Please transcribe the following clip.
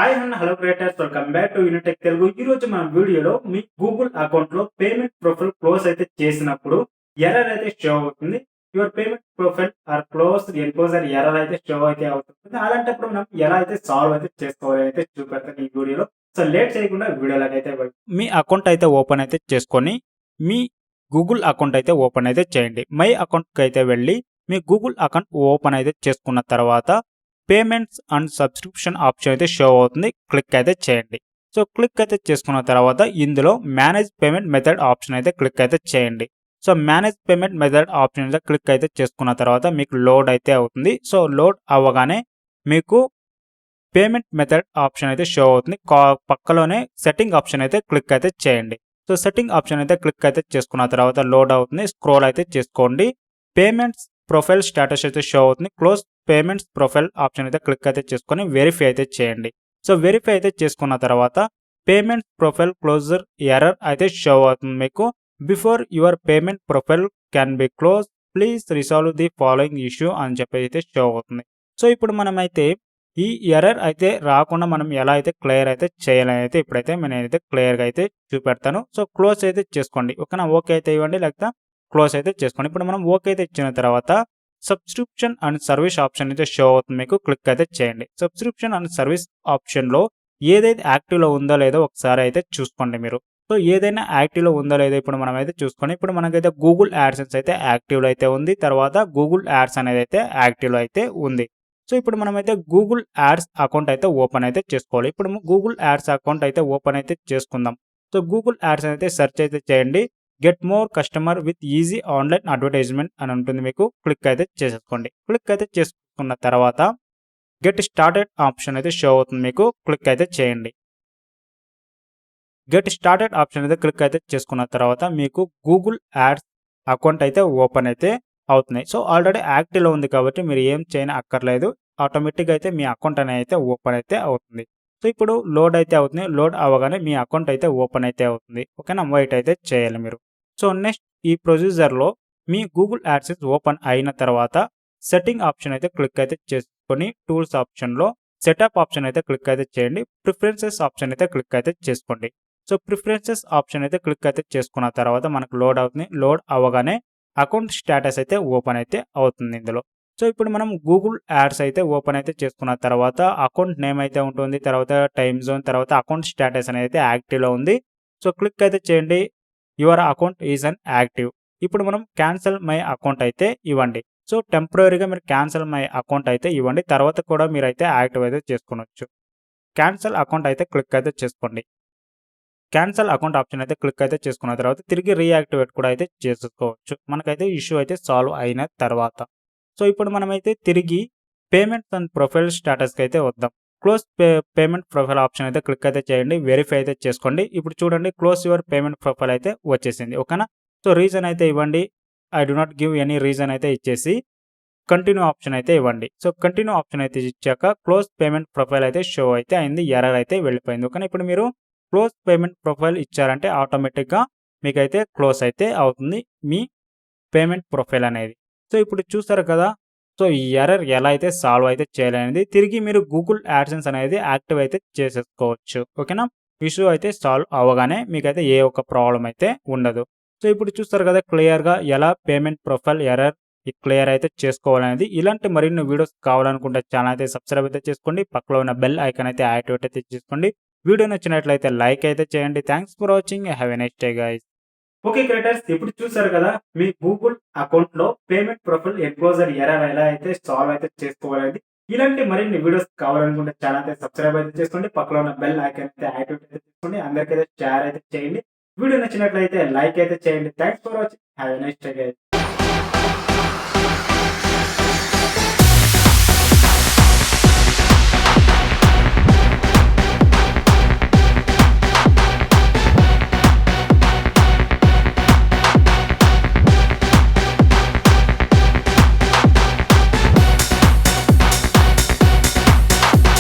Hi అన్న hello creators welcome back to Unitech Telugu. ఈ రోజు మన వీడియోలో మీ గూగుల్ అకౌంట్ లో పేమెంట్ ప్రొఫైల్ క్లోజ్ అయితే చేసినప్పుడు ఎర్రర్ అయితే షో అవుతుంది. Your payment profile are close enclosure error అయితే షో అయితే అవుతుంది. అలాంటప్పుడు మనం ఎలా అయితే సాల్వ్ అయితే చేసుకోవాలి అయితే చూపెడతాను ఈ వీడియోలో. సో లేట్ చేయకుండా వీడియోలోకి అయితే మీ అకౌంట్ అయితే ఓపెన్ అయితే చేసుకొని మీ గూగుల్ అకౌంట్ అయితే ఓపెన్ అయితే చేయండి. మై అకౌంట్కి అయితే వెళ్ళి మీ గూగుల్ అకౌంట్ ఓపెన్ అయితే చేసుకున్న తర్వాత పేమెంట్స్ అండ్ సబ్స్క్రిప్షన్ ఆప్షన్ అయితే షో అవుతుంది. క్లిక్ అయితే చేయండి. సో క్లిక్ అయితే చేసుకున్న తర్వాత ఇందులో మేనేజ్ పేమెంట్ మెథడ్ ఆప్షన్ అయితే క్లిక్ అయితే చేయండి. So manage payment method option అయితే క్లిక్ అయితే చేసుకున్న తర్వాత మీకు లోడ్ అయితే అవుతుంది. సో లోడ్ అవ్వగానే మీకు పేమెంట్ మెథడ్ ఆప్షన్ అయితే షో అవుతుంది. పక్కలోనే సెట్టింగ్ ఆప్షన్ అయితే క్లిక్ అయితే చేయండి. సో సెట్టింగ్ ఆప్షన్ అయితే క్లిక్ అయితే చేసుకున్న తర్వాత లోడ్ అవుతుంది. స్క్రోల్ అయితే చేసుకోండి. పేమెంట్స్ ప్రొఫైల్ స్టేటస్ అయితే షో అవుతుంది. క్లోజ్ పేమెంట్స్ ప్రొఫైల్ ఆప్షన్ అయితే క్లిక్ అయితే చేసుకొని వెరిఫై అయితే చేయండి. సో వెరిఫై అయితే చేసుకున్న తర్వాత పేమెంట్ ప్రొఫైల్ క్లోజర్ ఎర్రర్ అయితే షో అవుతుంది. మీకు before your payment profile can be close please resolve the following issue అని చెప్పి అయితే షో అవుతుంది. సో ఇప్పుడు మనమైతే ఈ ఎర్రర్ అయితే రాకుండా మనం ఎలా అయితే క్లియర్ అయితే చేయాలని అయితే ఇప్పుడైతే నేనైతే క్లియర్గా అయితే చూపెడతాను. సో క్లోజ్ అయితే చేసుకోండి. ఓకేనా, ఓకే అయితే ఇవ్వండి, లేకపోతే క్లోజ్ అయితే చేసుకోండి. ఇప్పుడు మనం ఓకే అయితే ఇచ్చిన తర్వాత సబ్స్క్రిప్షన్ అండ్ సర్వీస్ ఆప్షన్ అయితే షో అవుతుంది. మీకు క్లిక్ అయితే చేయండి. సబ్స్క్రిప్షన్ అండ్ సర్వీస్ ఆప్షన్లో ఏదైతే యాక్టివ్లో ఉందో లేదో ఒకసారి అయితే చూసుకోండి మీరు. సో ఏదైనా యాక్టివ్లో ఉందో లేదో ఇప్పుడు మనం అయితే చూసుకొని ఇప్పుడు మనకైతే గూగుల్ యాడ్సెన్స్ అయితే యాక్టివ్లో అయితే ఉంది. తర్వాత గూగుల్ యాడ్స్ అనేది అయితే యాక్టివ్లో అయితే ఉంది. సో ఇప్పుడు మనమైతే గూగుల్ యాడ్స్ అకౌంట్ అయితే ఓపెన్ అయితే చేసుకోవాలి. ఇప్పుడు గూగుల్ యాడ్స్ అకౌంట్ అయితే ఓపెన్ అయితే చేసుకుందాం. సో గూగుల్ యాడ్స్ అయితే సెర్చ్ అయితే చేయండి. Get more customer with easy online advertisement అని ఉంటుంది. మీకు క్లిక్ అయితే చేసేసుకోండి. క్లిక్ అయితే చేసుకున్న తర్వాత గెట్ స్టార్టెడ్ ఆప్షన్ అయితే షో అవుతుంది. మీకు క్లిక్ అయితే చేయండి. గెట్ స్టార్టెడ్ ఆప్షన్ అయితే క్లిక్ అయితే చేసుకున్న తర్వాత మీకు గూగుల్ యాడ్స్ అకౌంట్ అయితే ఓపెన్ అయితే అవుతున్నాయి. సో ఆల్రెడీ యాక్టివ్లో ఉంది కాబట్టి మీరు ఏం చేయని అక్కర్లేదు. ఆటోమేటిక్గా అయితే మీ అకౌంట్ అనేది అయితే ఓపెన్ అయితే అవుతుంది. సో ఇప్పుడు లోడ్ అయితే అవుతుంది. లోడ్ అవ్వగానే మీ అకౌంట్ అయితే ఓపెన్ అయితే అవుతుంది. ఓకేనా, వెయిట్ అయితే చేయాలి మీరు. సో నెక్స్ట్ ఈ ప్రొసీజర్లో మీ గూగుల్ యాడ్సెన్స్ ఓపెన్ అయిన తర్వాత సెట్టింగ్ ఆప్షన్ అయితే క్లిక్ అయితే చేసుకొని టూల్స్ ఆప్షన్లో సెటప్ ఆప్షన్ అయితే క్లిక్ అయితే చేయండి. ప్రిఫరెన్సెస్ ఆప్షన్ అయితే క్లిక్ అయితే చేసుకోండి. సో ప్రిఫరెన్సెస్ ఆప్షన్ అయితే క్లిక్ అయితే చేసుకున్న తర్వాత మనకు లోడ్ అవుతుంది. లోడ్ అవ్వగానే అకౌంట్ స్టేటస్ అయితే ఓపెన్ అయితే అవుతుంది ఇందులో. సో ఇప్పుడు మనం గూగుల్ యాడ్స్ అయితే ఓపెన్ అయితే చేసుకున్న తర్వాత అకౌంట్ నేమ్ అయితే ఉంటుంది. తర్వాత టైమ్ జోన్, తర్వాత అకౌంట్ స్టేటస్ అనేది అయితే యాక్టివ్లో ఉంది. సో క్లిక్ అయితే చేయండి. Your account is an active. ఇప్పుడు మనం క్యాన్సిల్ మై అకౌంట్ అయితే ఇవ్వండి. సో టెంపరీగా మీరు క్యాన్సిల్ మై అకౌంట్ అయితే ఇవ్వండి. తర్వాత కూడా మీరు అయితే యాక్టివ్ అయితే చేసుకోవచ్చు. క్యాన్సిల్ అకౌంట్ అయితే క్లిక్ అయితే చేసుకోండి. క్యాన్సిల్ అకౌంట్ ఆప్షన్ అయితే క్లిక్ అయితే చేసుకున్న తర్వాత తిరిగి రీయాక్టివేట్ కూడా అయితే చేసుకోవచ్చు. మనకైతే ఇష్యూ అయితే సాల్వ్ అయిన తర్వాత. సో ఇప్పుడు మనమైతే తిరిగి పేమెంట్స్ అండ్ ప్రొఫైల్ స్టేటస్కి అయితే వద్దాం. క్లోజ్ పేమెంట్ ప్రొఫైల్ ఆప్షన్ అయితే క్లిక్ అయితే చేయండి. వెరిఫై అయితే చేసుకోండి. ఇప్పుడు చూడండి క్లోజ్ యువర్ పేమెంట్ ప్రొఫైల్ అయితే వచ్చేసింది. ఓకేనా, సో రీజన్ అయితే ఇవ్వండి. I do not give any reason అయితే ఇచ్చేసి కంటిన్యూ ఆప్షన్ అయితే ఇవ్వండి. సో కంటిన్యూ ఆప్షన్ అయితే ఇచ్చాక క్లోజ్ పేమెంట్ ప్రొఫైల్ అయితే షో అయితే అయింది. ఎర్రర్ అయితే వెళ్ళిపోయింది. ఓకేనా, ఇప్పుడు మీరు క్లోజ్ పేమెంట్ ప్రొఫైల్ ఇచ్చారంటే ఆటోమేటిక్గా మీకైతే క్లోజ్ అయితే అవుతుంది మీ పేమెంట్ ప్రొఫైల్ అనేది. సో ఇప్పుడు చూస్తారు కదా, సో ఈ ఎర్రర్ ఎలా అయితే సాల్వ్ అయితే చేయాలనేది తిరిగి మీరు గూగుల్ యాడ్సెన్స్ అనేది యాక్టివ్ అయితే చేసేసుకోవచ్చు. ఓకేనా, ఇష్యూ అయితే సాల్వ్ అవ్వగానే మీకైతే ఏ ఒక్క ప్రాబ్లం అయితే ఉండదు. సో ఇప్పుడు చూస్తారు కదా క్లియర్గా ఎలా పేమెంట్ ప్రొఫైల్ ఎర్రర్ క్లియర్ అయితే చేసుకోవాలనేది. ఇలాంటి మరిన్ని వీడియోస్ కావాలనుకుంటే ఛానల్ అయితే సబ్స్క్రైబ్ అయితే చేసుకోండి. పక్కలో ఉన్న బెల్ ఐకాన్ అయితే యాక్టివేట్ అయితే చేసుకోండి. వీడియో నచ్చినట్లయితే లైక్ అయితే చేయండి. Thanks for watching. Have a nice day guys. Okay creators, ఇప్పుడు చూసారు కదా మీ గూగుల్ అకౌంట్ లో పేమెంట్ ప్రొఫైల్ ఎన్క్లోజర్ ఎర్రర్ ఎలా అయితే సాల్వ్ అయితే చేసుకోవాలనేది. ఇలాంటి మరిన్ని వీడియోస్ కావాలనుకుంటే ఛానల్ అయితే సబ్స్క్రైబ్ అయితే చేసుకోండి. పక్కలో ఉన్న బెల్ ఐకాన్ అయితే యాక్టివేట్ అయితే చేసుకోండి. అందరికైతే షేర్ అయితే చేయండి. వీడియో నచ్చినట్లయితే లైక్ అయితే చేయండి. Thanks for watching. Have a nice day guys.